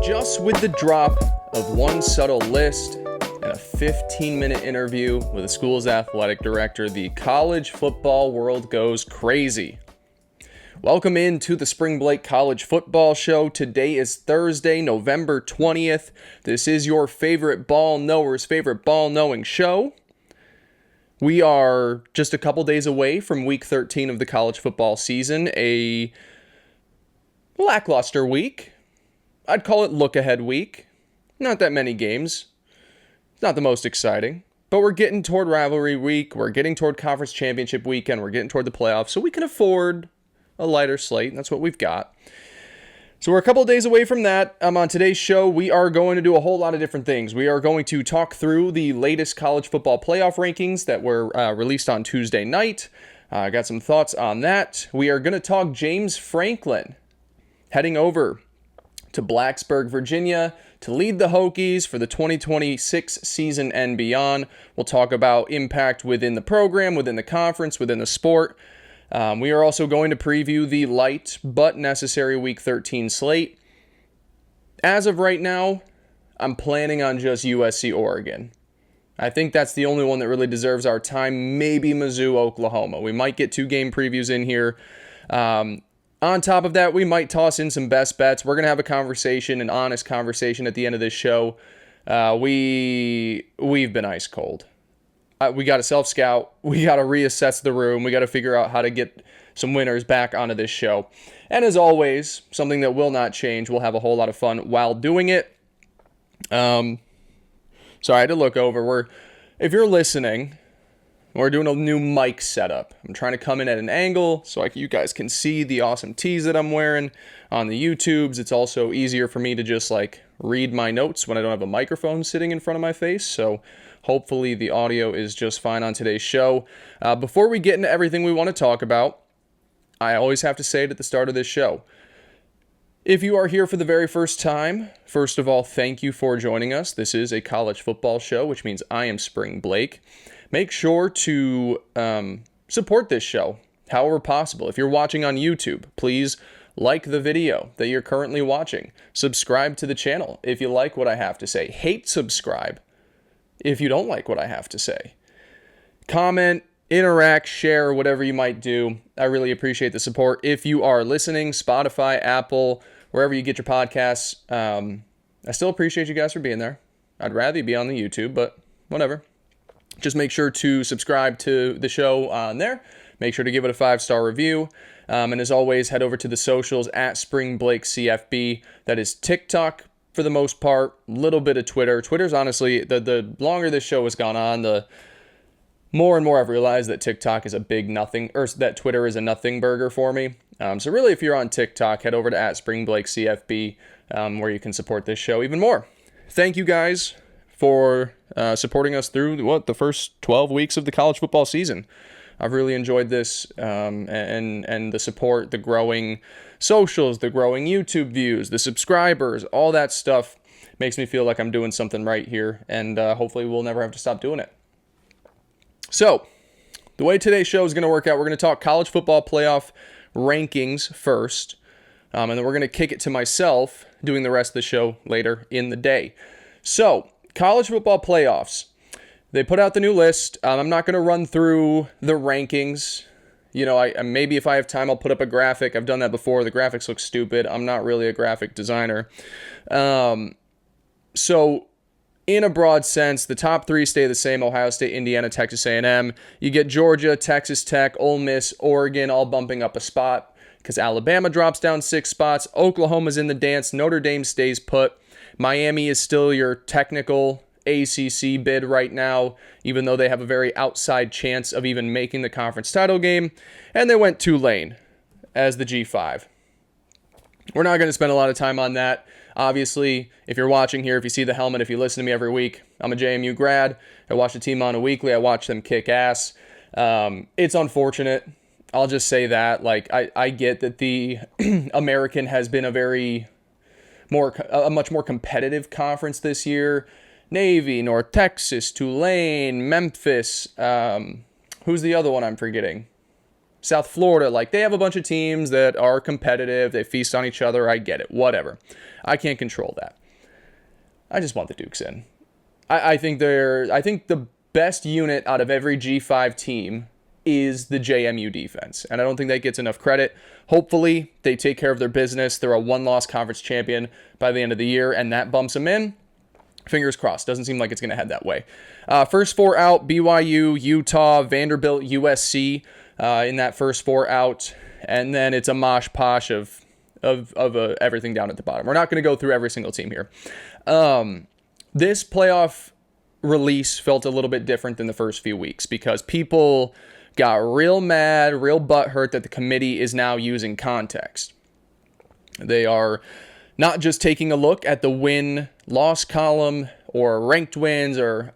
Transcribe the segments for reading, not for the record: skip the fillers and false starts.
Just with the drop of one subtle list and a 15-minute interview with the school's athletic director, the college football world goes crazy. Welcome into the Spring Blake College Football Show. Today is Thursday, November 20th. This is your favorite ball knower's favorite ball knowing show. We are just a couple days away from week 13 of the college football season, a lackluster week. I'd call it look-ahead week. Not that many games. It's not the most exciting. But we're getting toward rivalry week. We're getting toward conference championship weekend. We're getting toward the playoffs. So we can afford a lighter slate, and that's what we've got. So we're a couple of days away from that. On today's show, we are going to do a whole lot of different things. We are going to talk through the latest college football playoff rankings that were released on Tuesday night. I got some thoughts on that. We are going to talk James Franklin heading over to Blacksburg, Virginia, to lead the Hokies for the 2026 season and beyond. We'll talk about impact within the program, within the conference, within the sport. We are also going to preview the light but necessary Week 13 slate. As of right now, I'm planning on just USC Oregon. I think that's the only one that really deserves our time. Maybe Mizzou, Oklahoma. We might get 2 game previews in here. On top of that, we might toss in some best bets. We're going to have a conversation, an honest conversation at the end of this show. We've been ice cold. We got to self-scout. We got to reassess the room. We got to figure out how to get some winners back onto this show. And as always, something that will not change. We'll have a whole lot of fun while doing it. So I had to look over. If you're listening, we're doing a new mic setup. I'm trying to come in at an angle so you guys can see the awesome tees that I'm wearing on the YouTubes. It's also easier for me to just read my notes when I don't have a microphone sitting in front of my face. So hopefully the audio is just fine on today's show. Before we get into everything we want to talk about, I always have to say it at the start of this show. If you are here for the very first time, first of all, thank you for joining us. This is a college football show, which means I am Spring Blake. Make sure to support this show however possible. If you're watching on YouTube, please like the video that you're currently watching. Subscribe to the channel if you like what I have to say. Hate subscribe if you don't like what I have to say. Comment, interact, share, whatever you might do. I really appreciate the support. If you are listening, Spotify, Apple, wherever you get your podcasts, I still appreciate you guys for being there. I'd rather you be on the YouTube, but whatever. Just make sure to subscribe to the show on there. Make sure to give it a 5-star review. And as always, head over to the socials at Spring Blake CFB. That is TikTok for the most part, a little bit of Twitter. Twitter's honestly, the longer this show has gone on, the more and more I've realized that TikTok is a big nothing, or that Twitter is a nothing burger for me. So really, if you're on TikTok, head over to at Spring Blake CFB, where you can support this show even more. Thank you guys for supporting us through the first 12 weeks of the college football season. I've really enjoyed this, and the support, the growing socials, the growing YouTube views, the subscribers, all that stuff makes me feel like I'm doing something right here, and hopefully we'll never have to stop doing it. So, the way today's show is going to work out, we're going to talk college football playoff rankings first, and then we're going to kick it to myself doing the rest of the show later in the day. So, college football playoffs. They put out the new list. I'm not going to run through the rankings. Maybe if I have time, I'll put up a graphic. I've done that before. The graphics look stupid. I'm not really a graphic designer. So, in a broad sense, the top 3 stay the same: Ohio State, Indiana, Texas A&M. You get Georgia, Texas Tech, Ole Miss, Oregon all bumping up a spot because Alabama drops down 6 spots. Oklahoma's in the dance. Notre Dame stays put. Miami is still your technical ACC bid right now, even though they have a very outside chance of even making the conference title game. And they went Tulane as the G5. We're not going to spend a lot of time on that. Obviously, if you're watching here, if you see the helmet, if you listen to me every week, I'm a JMU grad. I watch the team on a weekly. I watch them kick ass. It's unfortunate. I'll just say that. I get that the American has been a much more competitive conference this year. Navy, North Texas, Tulane, Memphis. Who's the other one I'm forgetting? South Florida. They have a bunch of teams that are competitive. They feast on each other. I get it. Whatever. I can't control that. I just want the Dukes in. I think the best unit out of every G5 team is the JMU defense, and I don't think that gets enough credit. Hopefully, they take care of their business. They're a one-loss conference champion by the end of the year, and that bumps them in. Fingers crossed. Doesn't seem like it's going to head that way. First four out, BYU, Utah, Vanderbilt, USC in that first four out, and then it's a mosh posh of everything down at the bottom. We're not going to go through every single team here. This playoff release felt a little bit different than the first few weeks because people got real mad, real butthurt that the committee is now using context. They are not just taking a look at the win-loss column or ranked wins or,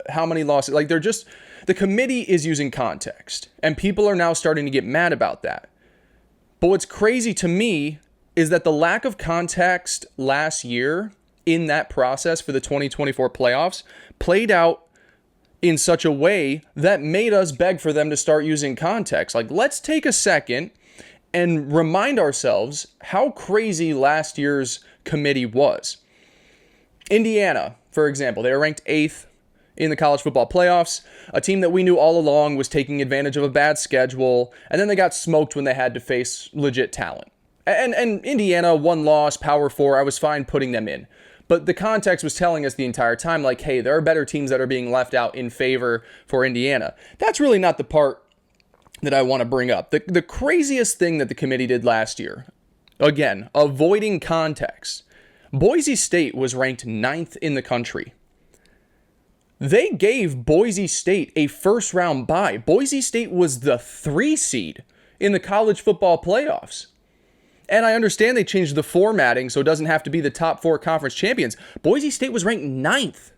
how many losses. Like, the committee is using context, and people are now starting to get mad about that. But what's crazy to me is that the lack of context last year in that process for the 2024 playoffs played out in such a way that made us beg for them to start using context. Like, let's take a second and remind ourselves how crazy last year's committee was. Indiana, for example, they were ranked 8th in the college football playoffs, a team that we knew all along was taking advantage of a bad schedule, and then they got smoked when they had to face legit talent. And Indiana, one loss, Power 4, I was fine putting them in. But the context was telling us the entire time, like, hey, there are better teams that are being left out in favor for Indiana. That's really not the part that I want to bring up. The craziest thing that the committee did last year, again, avoiding context. Boise State was ranked 9th in the country. They gave Boise State a first-round bye. Boise State was the 3 seed in the college football playoffs. And I understand they changed the formatting so it doesn't have to be the top 4 conference champions. Boise State was ranked 9th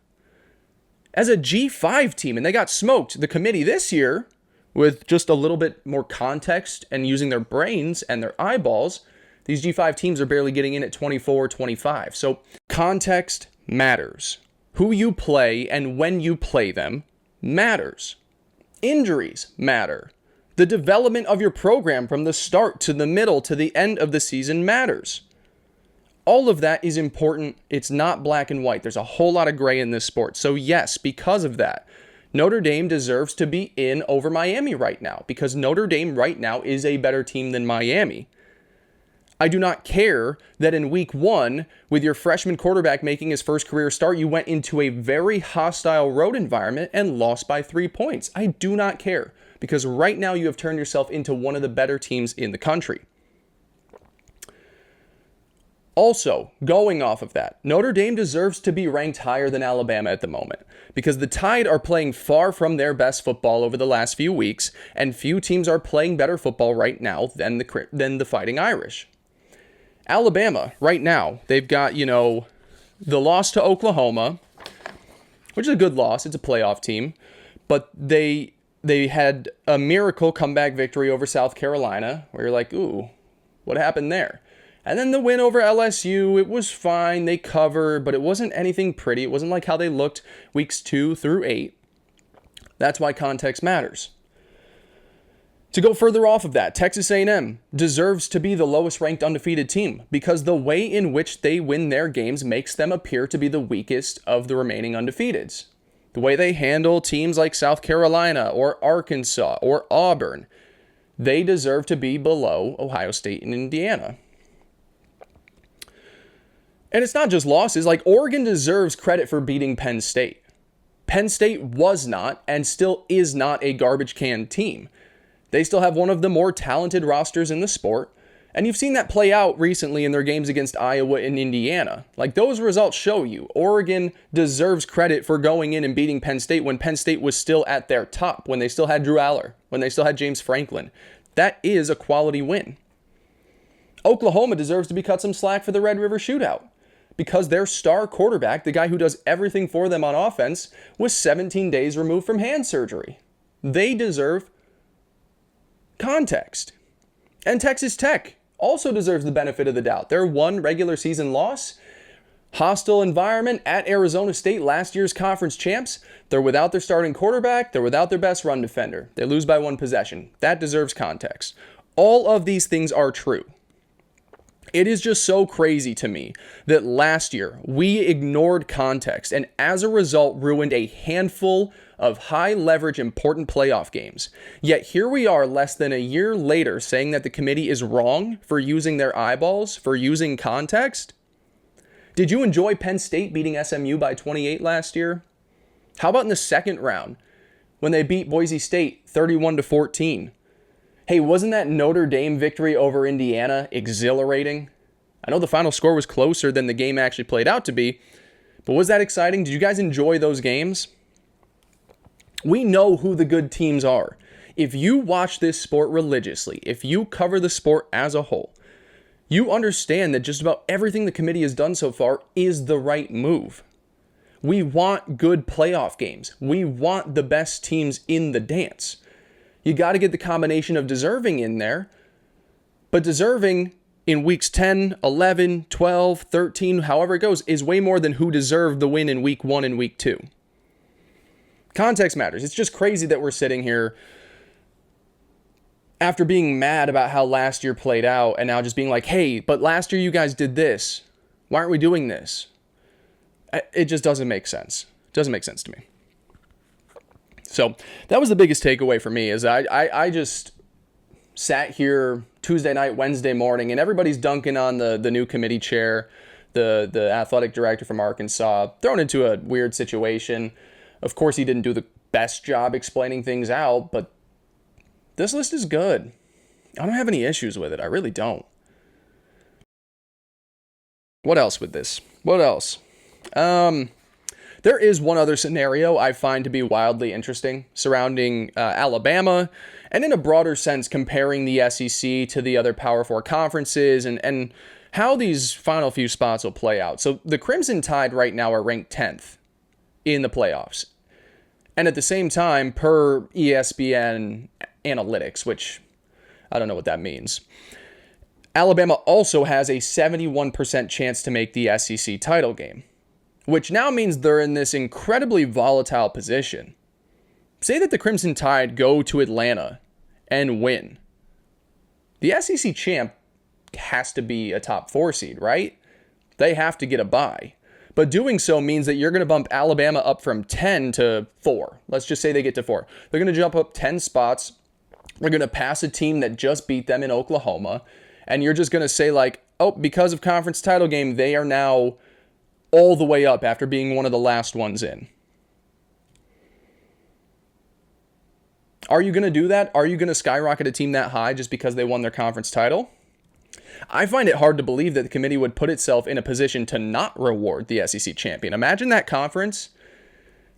as a G5 team, and they got smoked. The committee this year, with just a little bit more context and using their brains and their eyeballs, these G5 teams are barely getting in at 24, 25. So context matters. Who you play and when you play them matters. Injuries matter. The development of your program from the start to the middle to the end of the season matters. All of that is important. It's not black and white. There's a whole lot of gray in this sport. So yes, because of that, Notre Dame deserves to be in over Miami right now because Notre Dame right now is a better team than Miami. I do not care that in week 1, with your freshman quarterback making his first career start, you went into a very hostile road environment and lost by 3 points. I do not care. Because right now you have turned yourself into one of the better teams in the country. Also, going off of that, Notre Dame deserves to be ranked higher than Alabama at the moment because the Tide are playing far from their best football over the last few weeks, and few teams are playing better football right now than the Fighting Irish. Alabama, right now, they've got, the loss to Oklahoma, which is a good loss. It's a playoff team, but they had a miracle comeback victory over South Carolina where you're like, ooh, what happened there? And then the win over LSU, it was fine. They covered, but it wasn't anything pretty. It wasn't like how they looked weeks 2 through 8. That's why context matters. To go further off of that, Texas A&M deserves to be the lowest ranked undefeated team because the way in which they win their games makes them appear to be the weakest of the remaining undefeateds. The way they handle teams like South Carolina or Arkansas or Auburn, they deserve to be below Ohio State and Indiana. And it's not just losses. Like, Oregon deserves credit for beating Penn State. Penn State was not and still is not a garbage can team. They still have one of the more talented rosters in the sport. And you've seen that play out recently in their games against Iowa and Indiana. Like, those results show you Oregon deserves credit for going in and beating Penn State when Penn State was still at their top, when they still had Drew Aller, when they still had James Franklin. That is a quality win. Oklahoma deserves to be cut some slack for the Red River Shootout because their star quarterback, the guy who does everything for them on offense, was 17 days removed from hand surgery. They deserve context. And Texas Tech also deserves the benefit of the doubt. Their one regular season loss, hostile environment at Arizona State, last year's conference champs. They're without their starting quarterback. They're without their best run defender. They lose by 1 possession. That deserves context. All of these things are true. It is just so crazy to me that last year we ignored context and as a result ruined a handful of high leverage important playoff games. Yet here we are less than a year later saying that the committee is wrong for using their eyeballs, for using context. Did you enjoy Penn State beating SMU by 28 last year? How about in the second round when they beat Boise State 31-14? Hey, wasn't that Notre Dame victory over Indiana exhilarating? I know the final score was closer than the game actually played out to be, but was that exciting? Did you guys enjoy those games? We know who the good teams are. If you watch this sport religiously, if you cover the sport as a whole, you understand that just about everything the committee has done so far is the right move. We want good playoff games. We want the best teams in the dance. You got to get the combination of deserving in there, but deserving in weeks 10, 11, 12, 13, however it goes, is way more than who deserved the win in week 1 and week 2. Context matters. It's just crazy that we're sitting here after being mad about how last year played out and now just being like, hey, but last year you guys did this. Why aren't we doing this? It just doesn't make sense. It doesn't make sense to me. So that was the biggest takeaway for me is I just sat here Tuesday night, Wednesday morning, and everybody's dunking on the new committee chair, the athletic director from Arkansas, thrown into a weird situation. Of course, he didn't do the best job explaining things out, but this list is good. I don't have any issues with it. I really don't. What else with this? What else? There is one other scenario I find to be wildly interesting surrounding Alabama, and in a broader sense, comparing the SEC to the other Power 4 conferences and how these final few spots will play out. So the Crimson Tide right now are ranked 10th in the playoffs. And at the same time, per ESPN analytics, which I don't know what that means, Alabama also has a 71% chance to make the SEC title game, which now means they're in this incredibly volatile position. Say that the Crimson Tide go to Atlanta and win. The SEC champ has to be a top 4 seed, right? They have to get a bye. But doing so means that you're going to bump Alabama up from 10 to 4. Let's just say they get to 4. They're going to jump up 10 spots. They're going to pass a team that just beat them in Oklahoma. And you're just going to say like, oh, because of conference title game, they are now all the way up after being one of the last ones in. Are you going to do that? Are you going to skyrocket a team that high just because they won their conference title? I find it hard to believe that the committee would put itself in a position to not reward the SEC champion. Imagine that conference.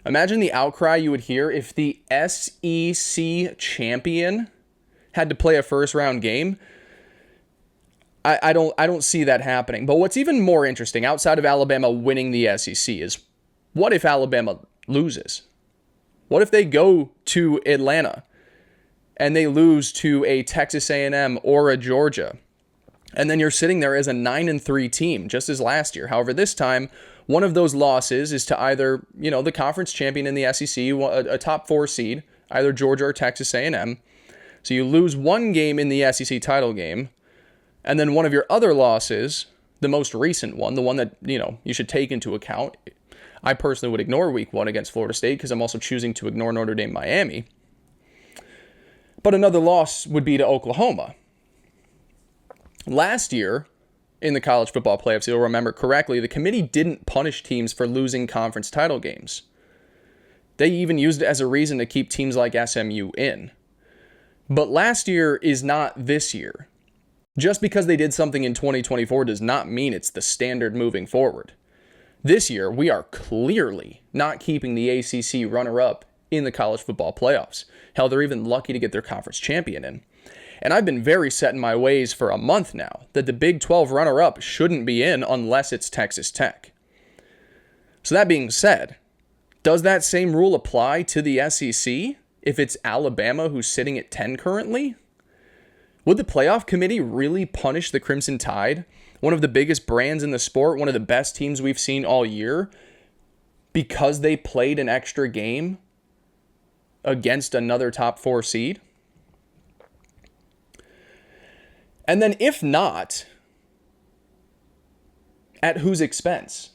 Imagine the outcry you would hear if the SEC champion had to play a first round game. I don't see that happening. But what's even more interesting outside of Alabama winning the SEC is what if Alabama loses? What if they go to Atlanta and they lose to a Texas A&M or a Georgia? And then you're sitting there as a 9-3 team, just as last year. However, this time, one of those losses is to either, the conference champion in the SEC, a top 4 seed, either Georgia or Texas A&M. So you lose one game in the SEC title game. And then one of your other losses, the most recent one, the one that, you should take into account. I personally would ignore week 1 against Florida State because I'm also choosing to ignore Notre Dame, Miami. But another loss would be to Oklahoma. Last year, in the college football playoffs, you'll remember correctly, the committee didn't punish teams for losing conference title games. They even used it as a reason to keep teams like SMU in. But last year is not this year. Just because they did something in 2024 does not mean it's the standard moving forward. This year, we are clearly not keeping the ACC runner-up in the college football playoffs. Hell, they're even lucky to get their conference champion in. And I've been very set in my ways for a month now that the Big 12 runner-up shouldn't be in unless it's Texas Tech. So that being said, does that same rule apply to the SEC if it's Alabama who's sitting at 10 currently? Would the playoff committee really punish the Crimson Tide, one of the biggest brands in the sport, one of the best teams we've seen all year, because they played an extra game against another top 4 seed? And then if not, At whose expense?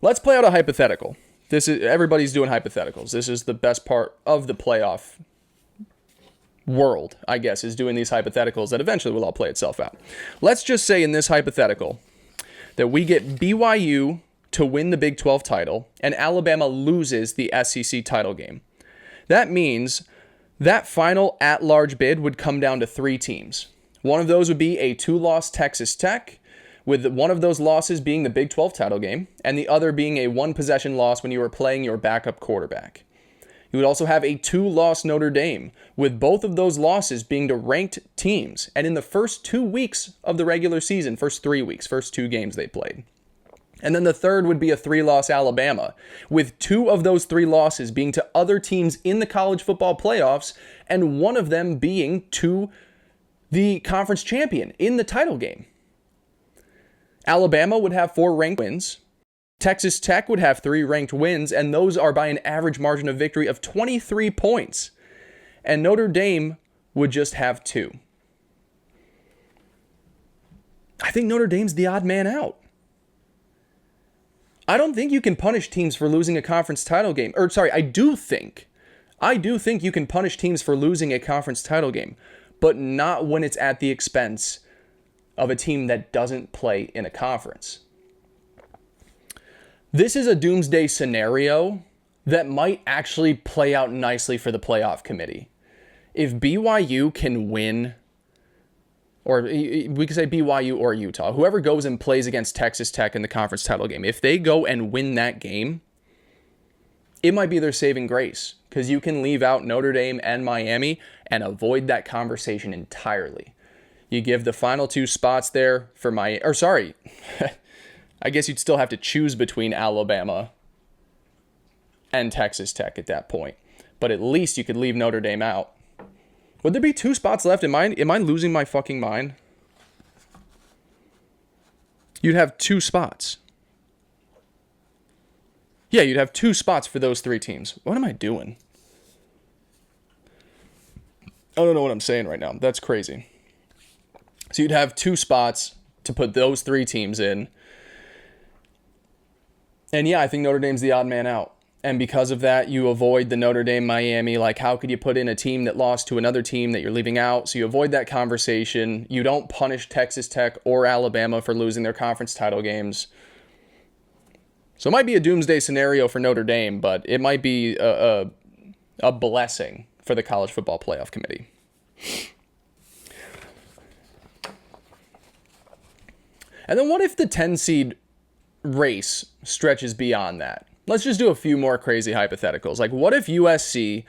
Let's play out a hypothetical. Everybody's doing hypotheticals. This is the best part of the playoff world, I guess, is doing these hypotheticals that eventually will all play itself out. Let's just say in this hypothetical that we get BYU to win the Big 12 title and Alabama loses the SEC title game. That means that final at-large bid would come down to 3 teams. One of those would be a 2-loss Texas Tech, with one of those losses being the Big 12 title game, and the other being a 1-possession loss when you were playing your backup quarterback. You would also have a 2-loss Notre Dame, with both of those losses being to ranked teams, and in the first 2 weeks of the regular season, first 3 weeks, first 2 games they played. And then the third would be a 3-loss Alabama, with 2 of those 3 losses being to other teams in the college football playoffs, and one of them being to the conference champion in the title game. Alabama would have 4 ranked wins. Texas Tech would have 3 ranked wins, and those are by an average margin of victory of 23 points. And Notre Dame would just have 2. I think Notre Dame's the odd man out. I don't think you can punish teams for losing a conference title game. I do think you can punish teams for losing a conference title game, but not when it's at the expense of a team that doesn't play in a conference. This is a doomsday scenario that might actually play out nicely for the playoff committee. If BYU can win, or we could say BYU or Utah, whoever goes and plays against Texas Tech in the conference title game, if they go and win that game, it might be their saving grace, because you can leave out Notre Dame and Miami and avoid that conversation entirely. You give the final 2 spots there for I guess you'd still have to choose between Alabama and Texas Tech at that point, but at least you could leave Notre Dame out. Would there be 2 spots left? Am I losing my fucking mind? You'd have 2 spots. Yeah, you'd have 2 spots for those 3 teams. What am I doing? I don't know what I'm saying right now. That's crazy. So you'd have 2 spots to put those 3 teams in. And yeah, I think Notre Dame's the odd man out. And because of that, you avoid the Notre Dame, Miami. Like, how could you put in a team that lost to another team that you're leaving out? So you avoid that conversation. You don't punish Texas Tech or Alabama for losing their conference title games. So it might be a doomsday scenario for Notre Dame, but it might be a blessing for the College Football Playoff Committee. And then what if the 10 seed race stretches beyond that? Let's just do a few more crazy hypotheticals. Like, what if USC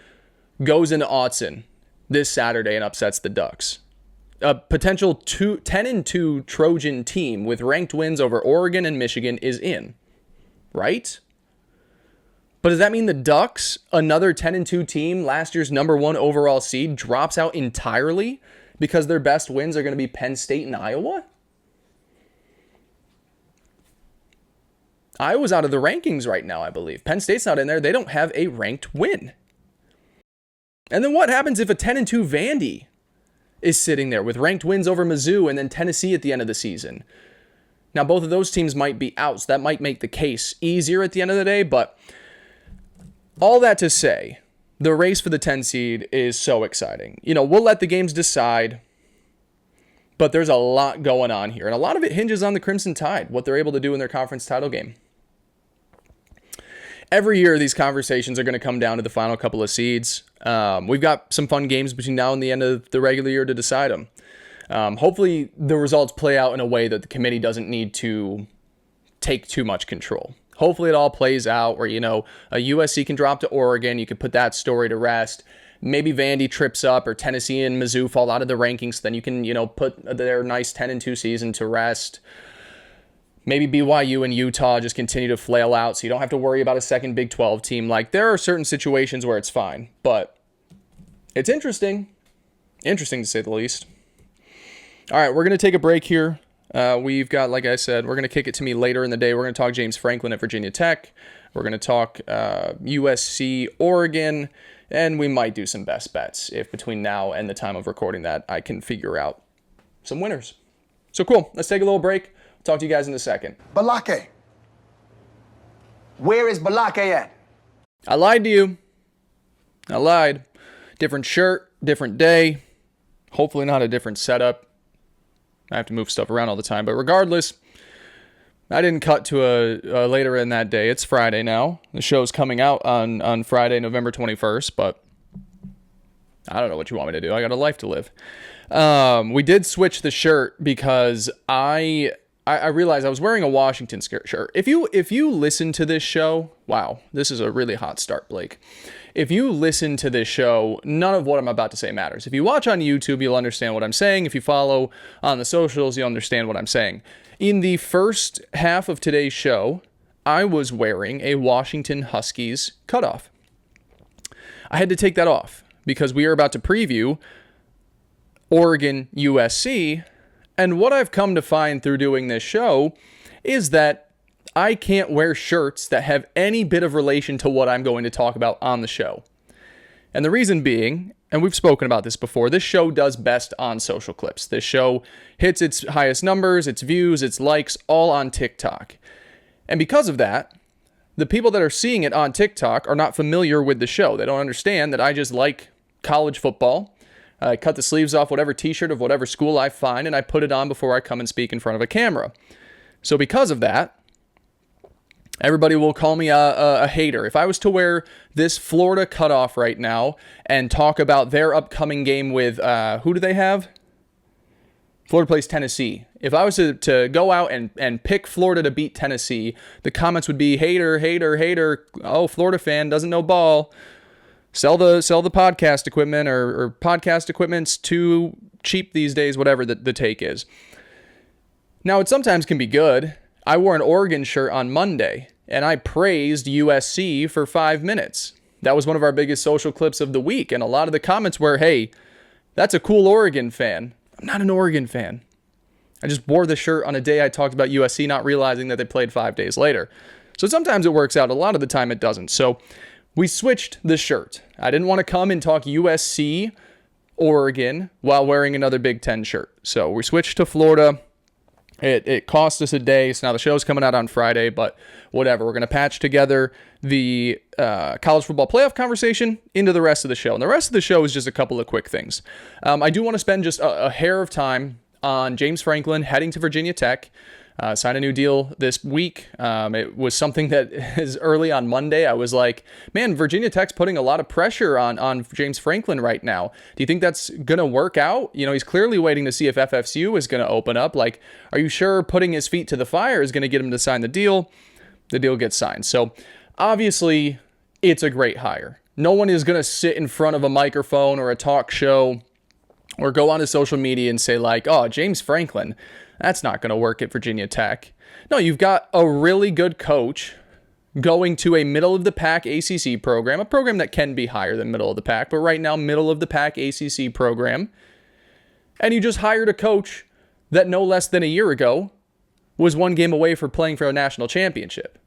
goes into Autzen this Saturday and upsets the Ducks? A potential 10-2 Trojan team with ranked wins over Oregon and Michigan is in, right? But does that mean the Ducks, another 10-2 team, last year's number 1 overall seed, drops out entirely because their best wins are going to be Penn State and Iowa? Iowa's out of the rankings right now, I believe. Penn State's not in there. They don't have a ranked win. And then what happens if a 10-2 Vandy is sitting there with ranked wins over Mizzou and then Tennessee at the end of the season? Now, both of those teams might be out, so that might make the case easier at the end of the day, but all that to say, the race for the 10 seed is so exciting. You know, we'll let the games decide, but there's a lot going on here, and a lot of it hinges on the Crimson Tide, what they're able to do in their conference title game. Every year, these conversations are going to come down to the final couple of seeds. We've got some fun games between now and the end of the regular year to decide them. Hopefully, the results play out in a way that the committee doesn't need to take too much control. Hopefully, it all plays out where, you know, a USC can drop to Oregon. You could put that story to rest. Maybe Vandy trips up or Tennessee and Mizzou fall out of the rankings. Then you can, you know, put their nice 10-2 season to rest. Maybe BYU and Utah just continue to flail out so you don't have to worry about a second Big 12 team. Like, there are certain situations where it's fine, but it's interesting. Interesting to say the least. All right, we're going to take a break here. We've got, like I said, we're going to kick it to me later in the day. We're going to talk James Franklin at Virginia Tech. We're going to talk USC, Oregon, and we might do some best bets if between now and the time of recording that I can figure out some winners. So cool. Let's take a little break. Talk to you guys in a second. Balake. Where is Balake at? I lied to you. I lied. Different shirt, different day. Hopefully not a different setup. I have to move stuff around all the time. But regardless, I didn't cut to a later in that day. It's Friday now. The show's coming out on Friday, November 21st. But I don't know what you want me to do. I got a life to live. We did switch the shirt because I realized I was wearing a Washington shirt. If you listen to this show, wow, this is a really hot start, Blake. If you listen to this show, none of what I'm about to say matters. If you watch on YouTube, you'll understand what I'm saying. If you follow on the socials, you'll understand what I'm saying. In the first half of today's show, I was wearing a Washington Huskies cutoff. I had to take that off because we are about to preview Oregon USC. And what I've come to find through doing this show is that I can't wear shirts that have any bit of relation to what I'm going to talk about on the show. And the reason being, and we've spoken about this before, this show does best on social clips. This show hits its highest numbers, its views, its likes, all on TikTok. And because of that, the people that are seeing it on TikTok are not familiar with the show. They don't understand that I just like college football. I cut the sleeves off whatever t-shirt of whatever school I find, and I put it on before I come and speak in front of a camera. So because of that, everybody will call me a hater. If I was to wear this Florida cutoff right now and talk about their upcoming game with, who do they have? Florida plays Tennessee. If I was to go out and pick Florida to beat Tennessee, the comments would be hater, hater, hater. Oh, Florida fan, doesn't know ball. Sell the podcast equipment or podcast equipment's too cheap these days, whatever the take is. Now, it sometimes can be good. I wore an Oregon shirt on Monday, and I praised USC for 5 minutes. That was one of our biggest social clips of the week, and a lot of the comments were, hey, that's a cool Oregon fan. I'm not an Oregon fan. I just wore the shirt on a day I talked about USC, not realizing that they played 5 days later. So sometimes it works out. A lot of the time it doesn't. So we switched the shirt. I didn't want to come and talk USC, Oregon, while wearing another Big Ten shirt. So we switched to Florida. It cost us a day, so now the show's coming out on Friday, but whatever. We're going to patch together the college football playoff conversation into the rest of the show. And the rest of the show is just a couple of quick things. I do want to spend just a hair of time on James Franklin heading to Virginia Tech. Signed a new deal this week. It was something that is early on Monday. I was like, man, Virginia Tech's putting a lot of pressure on James Franklin right now. Do you think that's going to work out? You know, he's clearly waiting to see if FFU is going to open up. Like, are you sure putting his feet to the fire is going to get him to sign the deal? The deal gets signed. So obviously it's a great hire. No one is going to sit in front of a microphone or a talk show or go onto social media and say like, oh, James Franklin, that's not going to work at Virginia Tech. No, you've got a really good coach going to a middle-of-the-pack ACC program, a program that can be higher than middle-of-the-pack, but right now middle-of-the-pack ACC program. And you just hired a coach that no less than a year ago was one game away from playing for a national championship.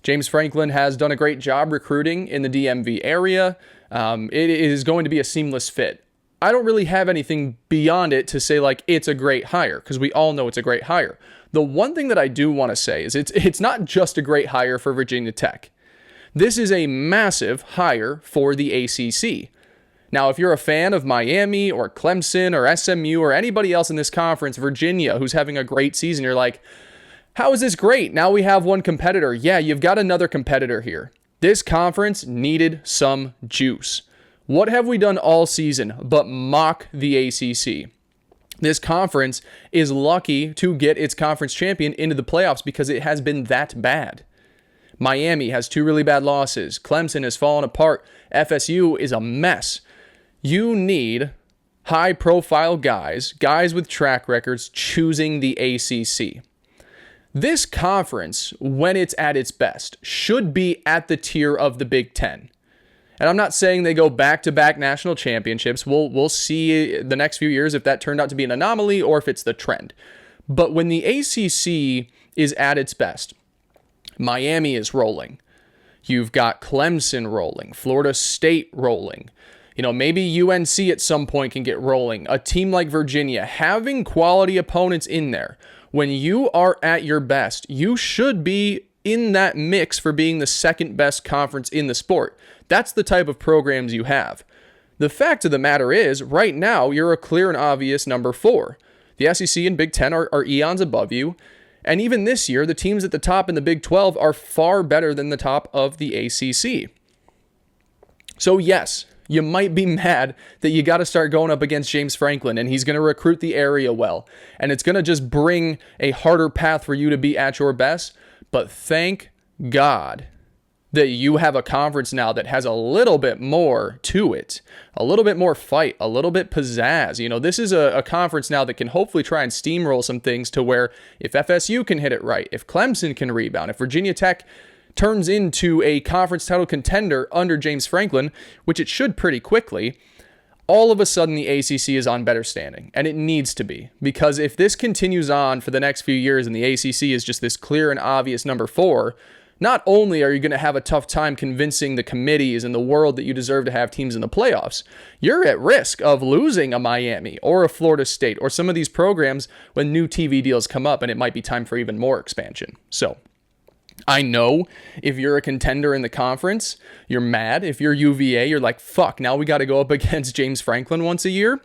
James Franklin has done a great job recruiting in the DMV area. It is going to be a seamless fit. I don't really have anything beyond it to say like it's a great hire because we all know it's a great hire. The one thing that I do want to say is it's not just a great hire for Virginia Tech. This is a massive hire for the ACC. Now, if you're a fan of Miami or Clemson or SMU or anybody else in this conference, Virginia, who's having a great season, you're like, how is this great? Now we have one competitor. Yeah, you've got another competitor here. This conference needed some juice. What have we done all season but mock the ACC? This conference is lucky to get its conference champion into the playoffs because it has been that bad. Miami has 2 really bad losses. Clemson has fallen apart. FSU is a mess. You need high-profile guys with track records choosing the ACC. This conference, when it's at its best, should be at the tier of the Big Ten. And I'm not saying they go back-to-back national championships. We'll see the next few years if that turned out to be an anomaly or if it's the trend. But when the ACC is at its best, Miami is rolling. You've got Clemson rolling, Florida State rolling. You know, maybe UNC at some point can get rolling. A team like Virginia, having quality opponents in there, When you are at your best, you should be in that mix for being the second best conference in the sport. That's the type of programs you have. The fact of the matter is, right now, you're a clear and obvious number 4. The SEC and Big Ten are eons above you. And even this year, the teams at the top in the Big 12 are far better than the top of the ACC. So yes, you might be mad that you got to start going up against James Franklin, and he's going to recruit the area well. And it's going to just bring a harder path for you to be at your best. But thank God that you have a conference now that has a little bit more to it, a little bit more fight, a little bit pizzazz. You know, this is a conference now that can hopefully try and steamroll some things to where if FSU can hit it right, if Clemson can rebound, if Virginia Tech turns into a conference title contender under James Franklin, which it should pretty quickly, all of a sudden the ACC is on better standing. And it needs to be, because if this continues on for the next few years and the ACC is just this clear and obvious number 4, not only are you going to have a tough time convincing the committees and the world that you deserve to have teams in the playoffs, you're at risk of losing a Miami or a Florida State or some of these programs when new TV deals come up and it might be time for even more expansion. So I know if you're a contender in the conference, you're mad. If you're UVA, you're like, fuck, now we got to go up against James Franklin once a year.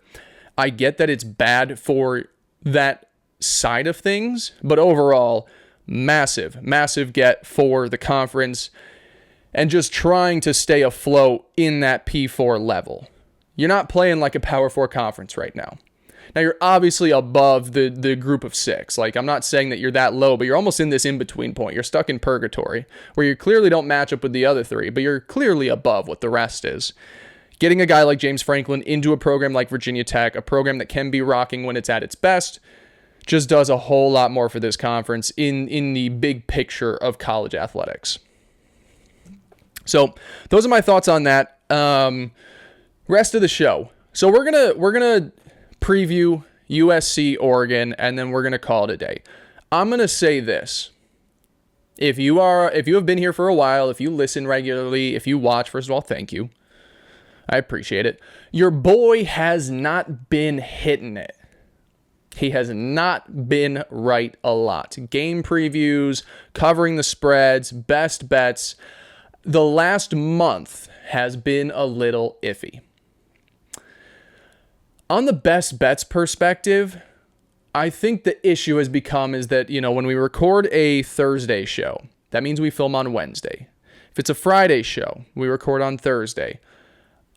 I get that it's bad for that side of things, but overall, massive get for the conference and just trying to stay afloat in that P4 level. You're not playing like a Power 4 conference right now. Now, you're obviously above the group of 6. Like, I'm not saying that you're that low, but you're almost in this in-between point. You're stuck in purgatory where you clearly don't match up with the other 3, but you're clearly above what the rest is. Getting a guy like James Franklin into a program like Virginia Tech, a program that can be rocking when it's at its best, just does a whole lot more for this conference in the big picture of college athletics. So those are my thoughts on that. Rest of the show. So we're gonna preview USC, Oregon, and then we're gonna call it a day. I'm gonna say this: if you have been here for a while, if you listen regularly, if you watch, first of all, thank you. I appreciate it. Your boy has not been hitting it. He has not been right a lot. Game previews, covering the spreads, best bets. The last month has been a little iffy. On the best bets perspective, I think the issue has become is that, when we record a Thursday show, that means we film on Wednesday. If it's a Friday show, we record on Thursday.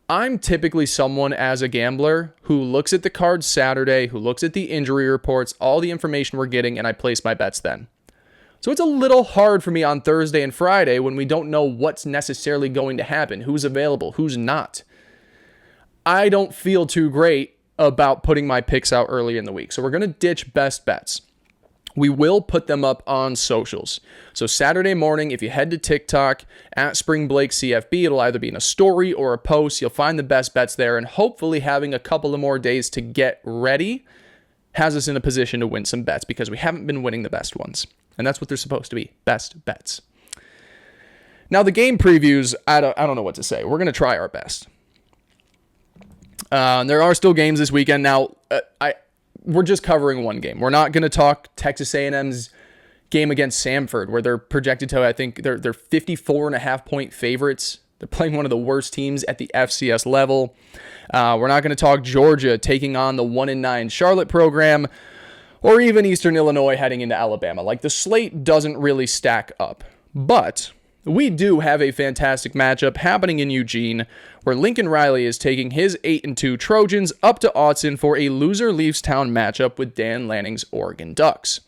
I'm typically someone as a gambler who looks at the cards Saturday, who looks at the injury reports, all the information we're getting, and I place my bets then. So it's a little hard for me on Thursday and Friday when we don't know what's necessarily going to happen, who's available, who's not. I don't feel too great about putting my picks out early in the week. So we're going to ditch best bets. We will put them up on socials. So Saturday morning, if you head to TikTok, at Spring Blake CFB, it'll either be in a story or a post. You'll find the best bets there, and hopefully having a couple of more days to get ready has us in a position to win some bets because we haven't been winning the best ones. And that's what they're supposed to be, best bets. Now the game previews, I don't know what to say. We're going to try our best. There are still games this weekend. Now, we're just covering one game. We're not going to talk Texas A&M's game against Samford, where they're projected to, I think, they're 54.5-point favorites. They're playing one of the worst teams at the FCS level. We're not going to talk Georgia taking on the 1-9 Charlotte program, or even Eastern Illinois heading into Alabama. Like, the slate doesn't really stack up. But we do have a fantastic matchup happening in Eugene, where Lincoln Riley is taking his 8-2 Trojans up to Autzen for a loser leaves town matchup with Dan Lanning's Oregon Ducks.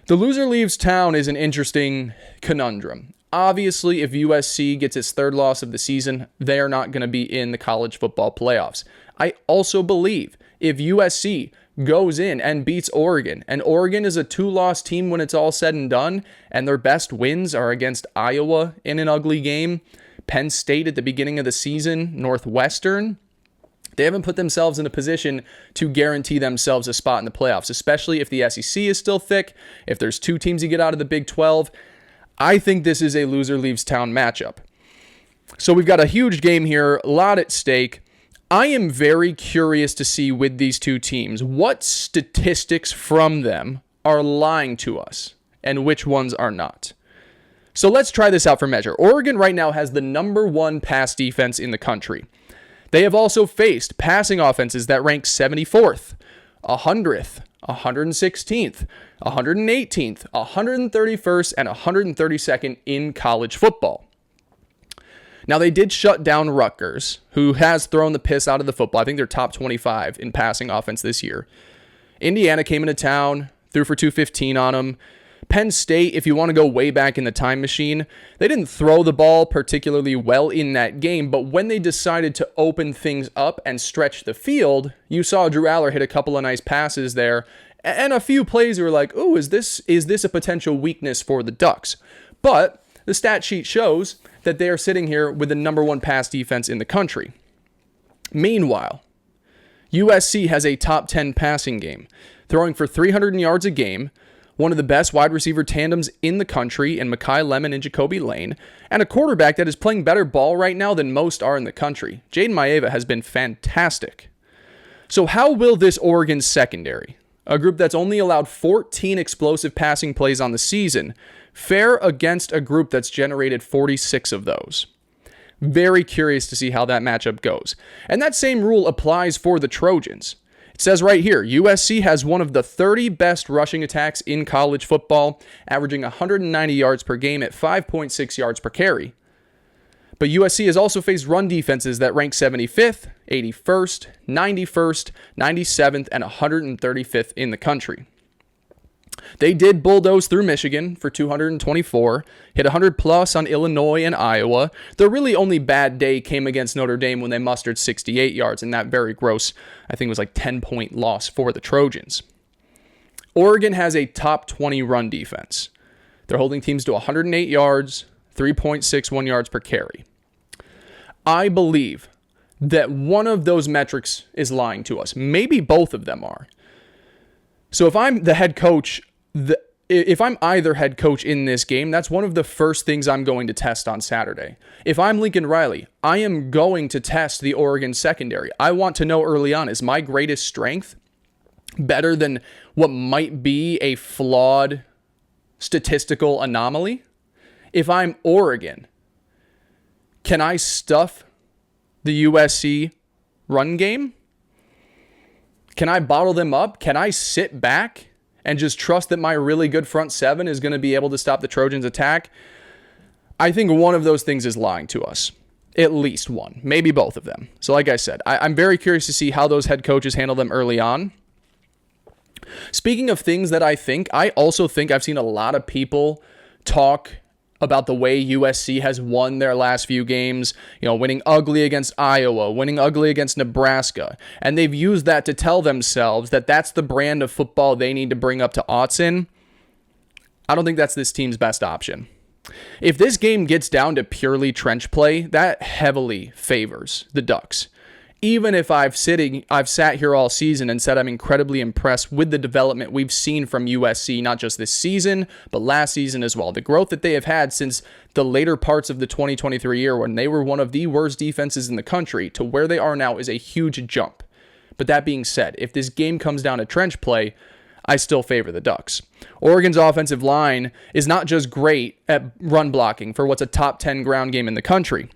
The loser leaves town is an interesting conundrum. Obviously, if USC gets its third loss of the season, they are not going to be in the college football playoffs. I also believe if USC goes in and beats Oregon, and Oregon is a 2-loss team when it's all said and done, and their best wins are against Iowa in an ugly game, Penn State at the beginning of the season, Northwestern, they haven't put themselves in a position to guarantee themselves a spot in the playoffs, especially if the SEC is still thick, if there's 2 teams you get out of the Big 12. I think this is a loser leaves town matchup. So we've got a huge game here, a lot at stake. I am very curious to see with these two teams what statistics from them are lying to us and which ones are not. So let's try this out for measure. Oregon right now has the number 1 pass defense in the country. They have also faced passing offenses that rank 74th, 100th, 116th, 118th, 131st, and 132nd in college football. Now, they did shut down Rutgers, who has thrown the piss out of the football. I think they're top 25 in passing offense this year. Indiana came into town, threw for 215 on them. Penn State, if you want to go way back in the time machine, they didn't throw the ball particularly well in that game, but when they decided to open things up and stretch the field, you saw Drew Aller hit a couple of nice passes there, and a few plays you were like, ooh, is this a potential weakness for the Ducks? But the stat sheet shows that they are sitting here with the number 1 pass defense in the country. Meanwhile, USC has a top 10 passing game, throwing for 300 yards a game, one of the best wide receiver tandems in the country in Makai Lemon and Jacoby Lane, and a quarterback that is playing better ball right now than most are in the country. Jaden Maeva has been fantastic. So how will this Oregon secondary, a group that's only allowed 14 explosive passing plays on the season, fare against a group that's generated 46 of those? Very curious to see how that matchup goes. And that same rule applies for the Trojans. It says right here, USC has one of the 30 best rushing attacks in college football, averaging 190 yards per game at 5.6 yards per carry. But USC has also faced run defenses that rank 75th, 81st, 91st, 97th, and 135th in the country. They did bulldoze through Michigan for 224, hit 100 plus on Illinois and Iowa. Their really only bad day came against Notre Dame when they mustered 68 yards in that very gross, I think it was like 10-point loss for the Trojans. Oregon has a top 20 run defense. They're holding teams to 108 yards, 3.61 yards per carry. I believe that one of those metrics is lying to us. Maybe both of them are. So if I'm the head coach, if I'm either head coach in this game, that's one of the first things I'm going to test on Saturday. If I'm Lincoln Riley, I am going to test the Oregon secondary. I want to know early on, is my greatest strength better than what might be a flawed statistical anomaly? If I'm Oregon, can I stuff the USC run game? Can I bottle them up? Can I sit back and just trust that my really good front seven is going to be able to stop the Trojans' attack? I think one of those things is lying to us. At least one. Maybe both of them. So like I said, I'm very curious to see how those head coaches handle them early on. Speaking of things that I also think I've seen a lot of people talk about the way USC has won their last few games, winning ugly against Iowa, winning ugly against Nebraska. And they've used that to tell themselves that that's the brand of football they need to bring up to Autzen. I don't think that's this team's best option. If this game gets down to purely trench play, that heavily favors the Ducks. Even if I've sat here all season and said I'm incredibly impressed with the development we've seen from USC, not just this season, but last season as well. The growth that they have had since the later parts of the 2023 year when they were one of the worst defenses in the country to where they are now is a huge jump. But that being said, if this game comes down to trench play, I still favor the Ducks. Oregon's offensive line is not just great at run blocking for what's a top 10 ground game in the country.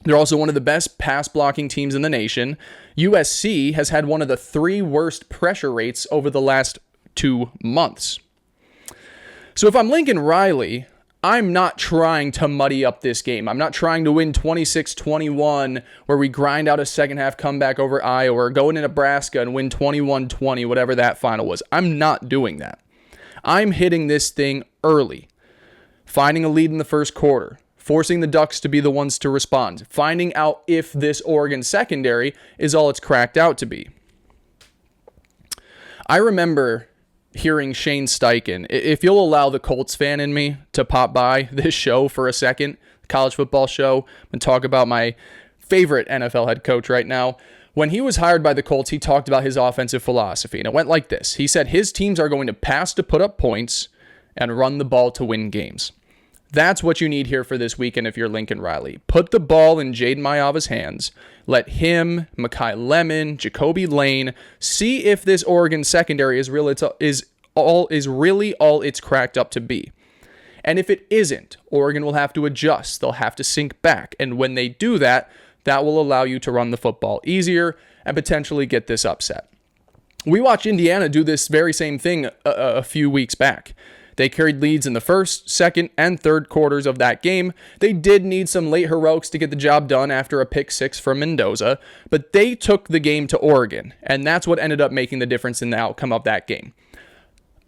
They're also one of the best pass blocking teams in the nation. USC has had one of the 3 worst pressure rates over the last 2 months. So if I'm Lincoln Riley, I'm not trying to muddy up this game. I'm not trying to win 26-21 where we grind out a second half comeback over Iowa or go into Nebraska and win 21-20, whatever that final was. I'm not doing that. I'm hitting this thing early, finding a lead in the first quarter, forcing the Ducks to be the ones to respond, finding out if this Oregon secondary is all it's cracked out to be. I remember hearing Shane Steichen, if you'll allow the Colts fan in me to pop by this show for a second, college football show, and talk about my favorite NFL head coach right now. When he was hired by the Colts, he talked about his offensive philosophy, and it went like this. He said his teams are going to pass to put up points and run the ball to win games. That's what you need here for this weekend if you're Lincoln Riley. Put the ball in Jaden Maieva's hands. Let him, Makai Lemon, Jacoby Lane, see if this Oregon secondary is really all it's cracked up to be. And if it isn't, Oregon will have to adjust. They'll have to sink back. And when they do that, that will allow you to run the football easier and potentially get this upset. We watched Indiana do this very same thing a few weeks back. They carried leads in the first, second, and third quarters of that game. They did need some late heroics to get the job done after a pick six from Mendoza, but they took the game to Oregon, and that's what ended up making the difference in the outcome of that game.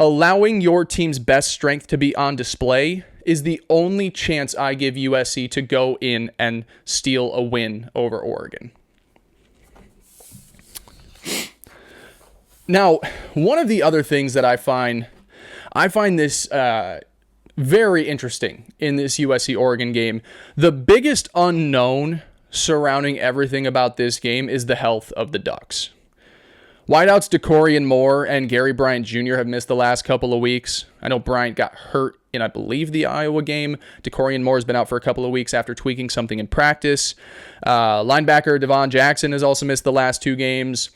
Allowing your team's best strength to be on display is the only chance I give USC to go in and steal a win over Oregon. Now, one of the other things that I find this very interesting in this USC-Oregon game. The biggest unknown surrounding everything about this game is the health of the Ducks. Wideouts DeCorian Moore and Gary Bryant Jr. have missed the last couple of weeks. I know Bryant got hurt in, I believe, the Iowa game. DeCorian Moore has been out for a couple of weeks after tweaking something in practice. Linebacker Devon Jackson has also missed the last two games.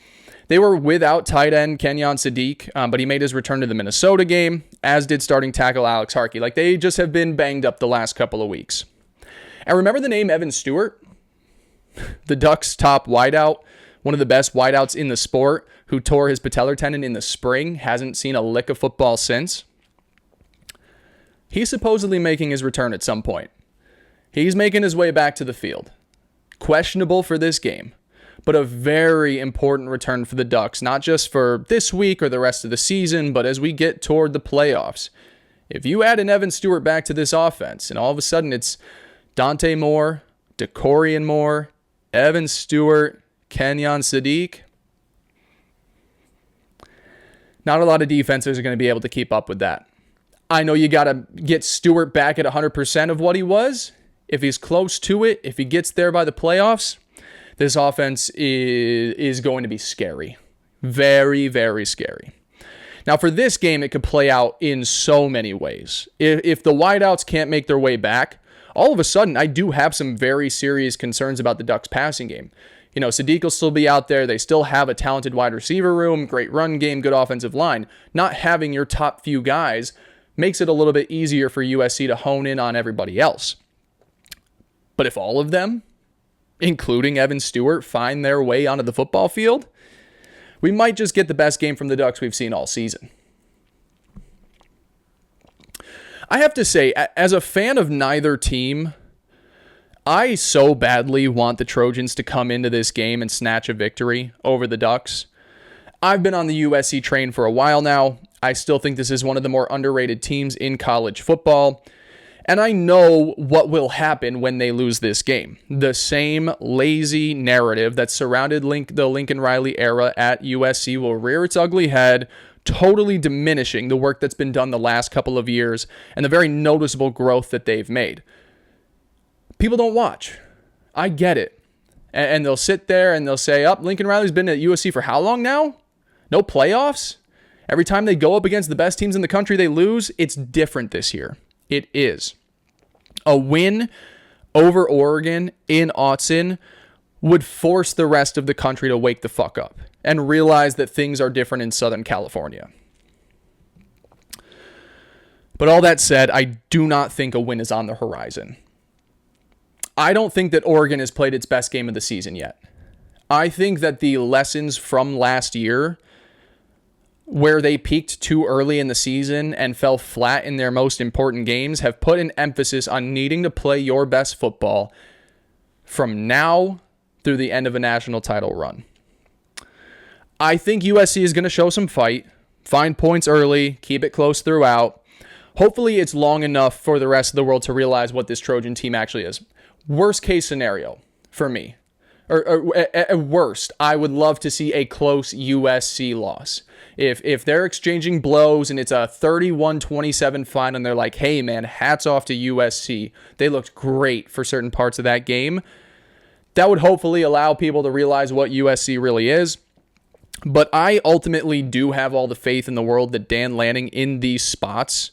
They were without tight end Kenyon Sadiq, but he made his return to the Minnesota game, as did starting tackle Alex Harkey. Like, they just have been banged up the last couple of weeks. And remember the name Evan Stewart? The Ducks' top wideout, one of the best wideouts in the sport, who tore his patellar tendon in the spring, hasn't seen a lick of football since. He's supposedly making his return at some point. He's making his way back to the field. Questionable for this game, but a very important return for the Ducks, not just for this week or the rest of the season, but as we get toward the playoffs. If you add an Evan Stewart back to this offense, and all of a sudden it's Dante Moore, DeCorian Moore, Evan Stewart, Kenyon Sadiq, not a lot of defenses are going to be able to keep up with that. I know you got to get Stewart back at 100% of what he was. If he's close to it, if he gets there by the playoffs, this offense is going to be scary. Very, very scary. Now, for this game, it could play out in so many ways. If the wideouts can't make their way back, all of a sudden, I do have some very serious concerns about the Ducks' passing game. You know, Sadiq will still be out there. They still have a talented wide receiver room, great run game, good offensive line. Not having your top few guys makes it a little bit easier for USC to hone in on everybody else. But if all of them, including Evan Stewart, find their way onto the football field, we might just get the best game from the Ducks we've seen all season. I have to say, as a fan of neither team, I so badly want the Trojans to come into this game and snatch a victory over the Ducks. I've been on the USC train for a while now. I still think this is one of the more underrated teams in college football. And I know what will happen when they lose this game. The same lazy narrative that surrounded the Lincoln Riley era at USC will rear its ugly head, totally diminishing the work that's been done the last couple of years and the very noticeable growth that they've made. People don't watch. I get it. And they'll sit there and they'll say, Lincoln Riley's been at USC for how long now? No playoffs? Every time they go up against the best teams in the country, they lose. It's different this year. It is. A win over Oregon in Autzen would force the rest of the country to wake the fuck up and realize that things are different in Southern California. But all that said, I do not think a win is on the horizon. I don't think that Oregon has played its best game of the season yet. I think that the lessons from last year, where they peaked too early in the season and fell flat in their most important games, have put an emphasis on needing to play your best football from now through the end of a national title run. I think USC is going to show some fight, find points early, keep it close throughout. Hopefully it's long enough for the rest of the world to realize what this Trojan team actually is. Worst case scenario for me, or at worst, I would love to see a close USC loss. If they're exchanging blows and it's a 31-27 final and they're like, hey man, hats off to USC. They looked great for certain parts of that game. That would hopefully allow people to realize what USC really is. But I ultimately do have all the faith in the world that Dan Lanning in these spots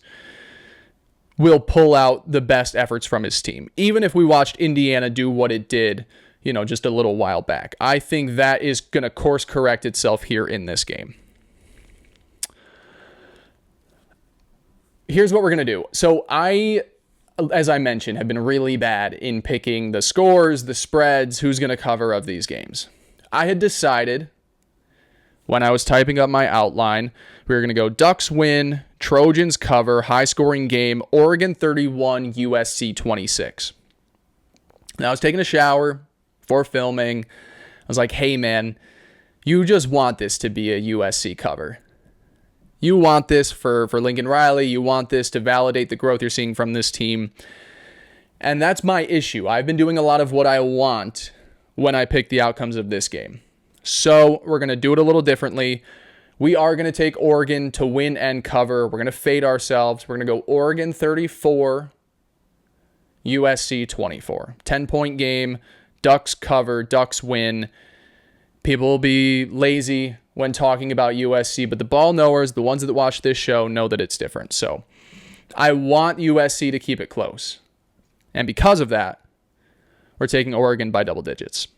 will pull out the best efforts from his team. Even if we watched Indiana do what it did, just a little while back. I think that is going to course correct itself here in this game. here's what we're going to do. So as I mentioned, have been really bad in picking the scores, the spreads, who's going to cover of these games. I had decided when I was typing up my outline, we were going to go Ducks win, Trojans cover, high scoring game, Oregon 31, USC 26. Now I was taking a shower before filming. I was like, hey man, you just want this to be a USC cover. You want this for Lincoln Riley. You want this to validate the growth you're seeing from this team. And that's my issue. I've been doing a lot of what I want when I pick the outcomes of this game. So we're going to do it a little differently. We are going to take Oregon to win and cover. We're going to fade ourselves. We're going to go Oregon 34, USC 24. 10-point game. Ducks cover. Ducks win. People will be lazy when talking about USC, but the ball knowers, the ones that watch this show, know that it's different. So I want USC to keep it close. And because of that, we're taking Oregon by double digits.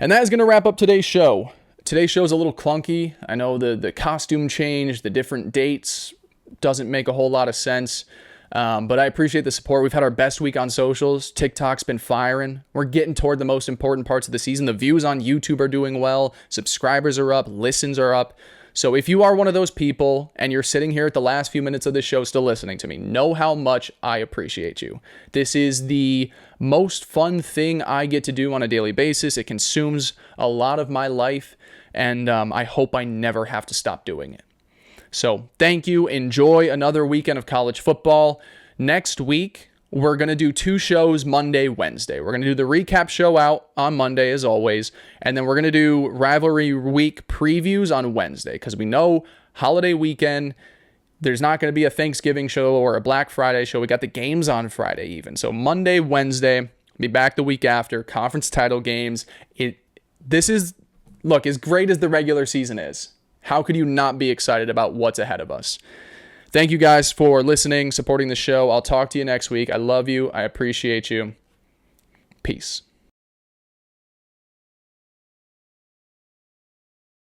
And that is going to wrap up today's show. Today's show is a little clunky. I know the costume change, the different dates doesn't make a whole lot of sense. But I appreciate the support. We've had our best week on socials. TikTok's been firing. We're getting toward the most important parts of the season. The views on YouTube are doing well. Subscribers are up. Listens are up. So if you are one of those people and you're sitting here at the last few minutes of this show still listening to me, know how much I appreciate you. This is the most fun thing I get to do on a daily basis. It consumes a lot of my life, and I hope I never have to stop doing it. So thank you. Enjoy another weekend of college football. Next week, we're going to do 2 shows Monday, Wednesday. We're going to do the recap show out on Monday, as always. And then we're going to do rivalry week previews on Wednesday, because we know holiday weekend, there's not going to be a Thanksgiving show or a Black Friday show. We got the games on Friday even. So Monday, Wednesday, be back the week after, conference title games. This is, look, as great as the regular season is, how could you not be excited about what's ahead of us? Thank you guys for listening, supporting the show. I'll talk to you next week. I love you. I appreciate you. Peace.